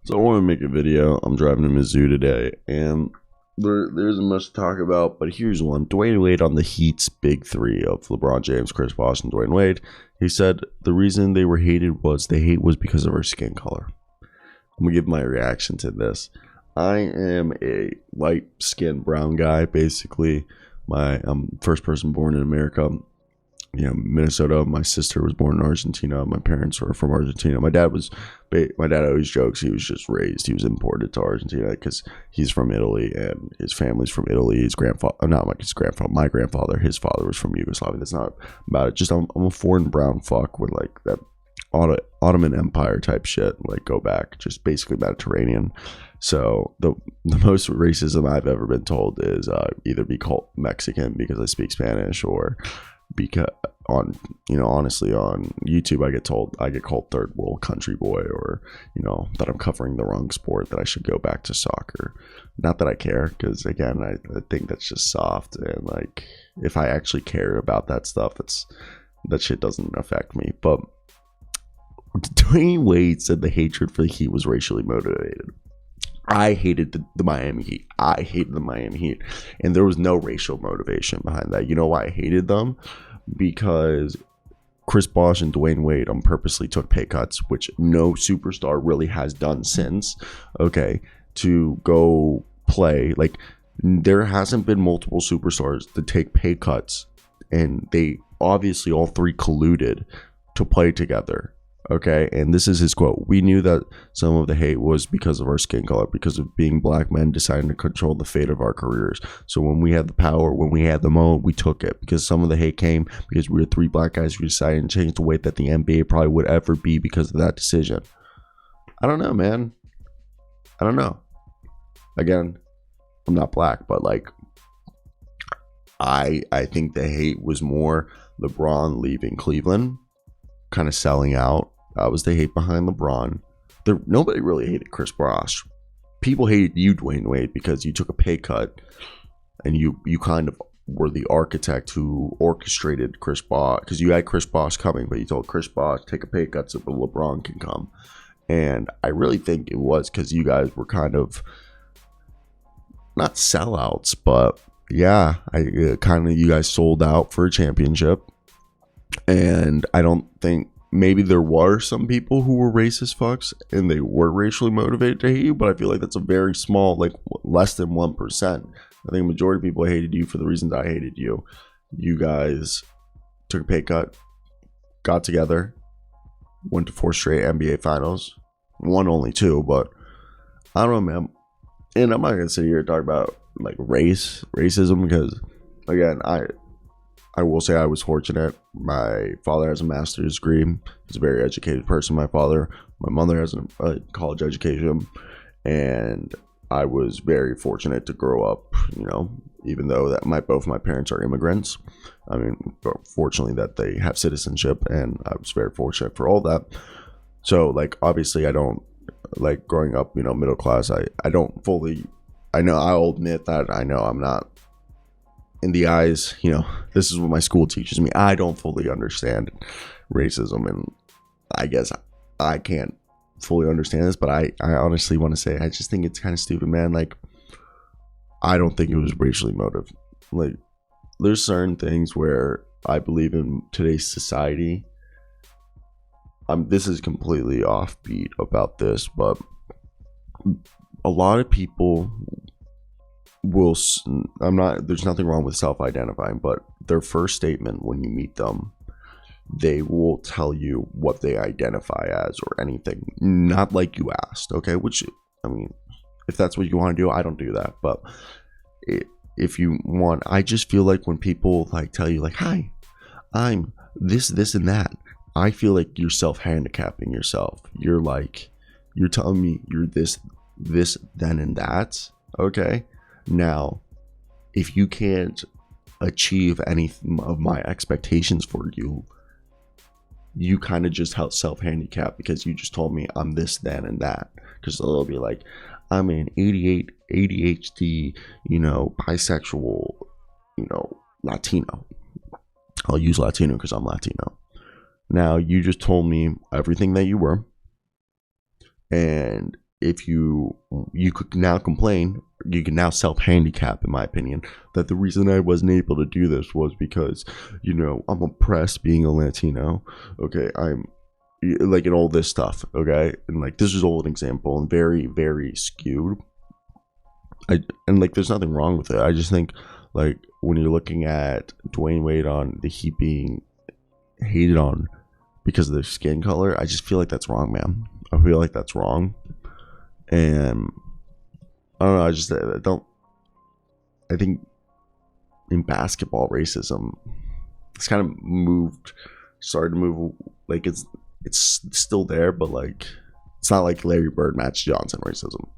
So I want to make a video. I'm driving to Mizzou today, and there isn't much to talk about, but here's one. Dwyane Wade on the Heat's big three of LeBron James, Chris Bosh, and Dwyane Wade. He said the reason they were hated was the hate was because of our skin color. I'm going to give my reaction to this. I am a light-skinned brown guy, basically. I'm first person born in America. Minnesota. My sister was born in Argentina. My parents were from Argentina. My dad always jokes he was imported to Argentina because he's from Italy and his family's from Italy. My grandfather, his father was from Yugoslavia. That's not about it. Just I'm a foreign brown fuck with like that Ottoman Empire type shit. Like go back, just basically Mediterranean. So the most racism I've ever been told is either be called Mexican because I speak Spanish, or because honestly on YouTube I get called third world country boy, or that I'm covering the wrong sport, that I should go back to soccer. Not that I care, because again I think that's just soft, and like if I actually cared about that stuff, that shit doesn't affect me. But Dwyane Wade said the hatred for the Heat was racially motivated. I hated the Miami Heat. I hated the Miami Heat. And there was no racial motivation behind that. You know why I hated them? Because Chris Bosh and Dwyane Wade purposely took pay cuts, which no superstar really has done since, okay, to go play. Like, there hasn't been multiple superstars to take pay cuts, and they obviously all three colluded to play together. Okay, and this is his quote. "We knew that some of the hate was because of our skin color, because of being black men deciding to control the fate of our careers. So when we had the power, when we had the moment, we took it. Because some of the hate came because we were three black guys who decided to change the way that the NBA probably would ever be because of that decision." I don't know, man. I don't know. Again, I'm not black, but like, I think the hate was more LeBron leaving Cleveland, kind of selling out. That was the hate behind LeBron. Nobody really hated Chris Bosh. People hated you, Dwyane Wade, because you took a pay cut, and you kind of were the architect who orchestrated Chris Bosh, because you had Chris Bosh coming, but you told Chris Bosh take a pay cut so LeBron can come. And I really think it was because you guys were kind of not sellouts, but yeah, you guys sold out for a championship. And I don't think, maybe there were some people who were racist fucks and they were racially motivated to hate you, but I feel like that's a very small, like less than 1%. I think a majority of people hated you for the reasons I hated you. You guys took a pay cut, got together, went to 4 straight NBA finals, won only 2, but I don't know, man. And I'm not gonna sit here and talk about like racism, because again, I will say I was fortunate. My father has a master's degree. He's a very educated person, my father. My mother has a college education. And I was very fortunate to grow up, even though both my parents are immigrants. I mean, fortunately that they have citizenship, and I was very fortunate for all that. So, like, obviously I don't, like, growing up, middle class, I don't fully, I'll admit that I know I'm not, in the eyes, this is what my school teaches me, I don't fully understand racism, and I guess I can't fully understand this, but I honestly want to say I just think it's kind of stupid, man. Like, I don't think it was racially motivated. Like, there's certain things where I believe in today's society. This is completely offbeat about this, but a lot of people there's nothing wrong with self-identifying, but their first statement when you meet them, they will tell you what they identify as or anything, not like you asked, okay? Which, I mean, if that's what you want to do, I don't do that, but if you want, I just feel like when people like tell you like, "Hi, I'm this and that," I feel like you're self-handicapping yourself. You're telling me you're this, then, and that, okay? Now, if you can't achieve any of my expectations for you, you kind of just help self-handicap because you just told me I'm this, then, and that. Because they'll be like, "I'm an ADHD, bisexual, Latino." I'll use Latino because I'm Latino. Now, you just told me everything that you were, and if you could now complain, you can now self-handicap, in my opinion, that the reason I wasn't able to do this was because, you know, I'm oppressed being a Latino. Okay, I'm like, and all this stuff. Okay, and like, this is all an example and very, very skewed. And like, there's nothing wrong with it. I just think, like, when you're looking at Dwyane Wade on the Heat being hated on because of their skin color, I just feel like that's wrong, man. I feel like that's wrong. And I don't know, I don't, I think in basketball, racism, it's kind of started to move, like, it's still there, but like, it's not like Larry Bird, Magic Johnson racism.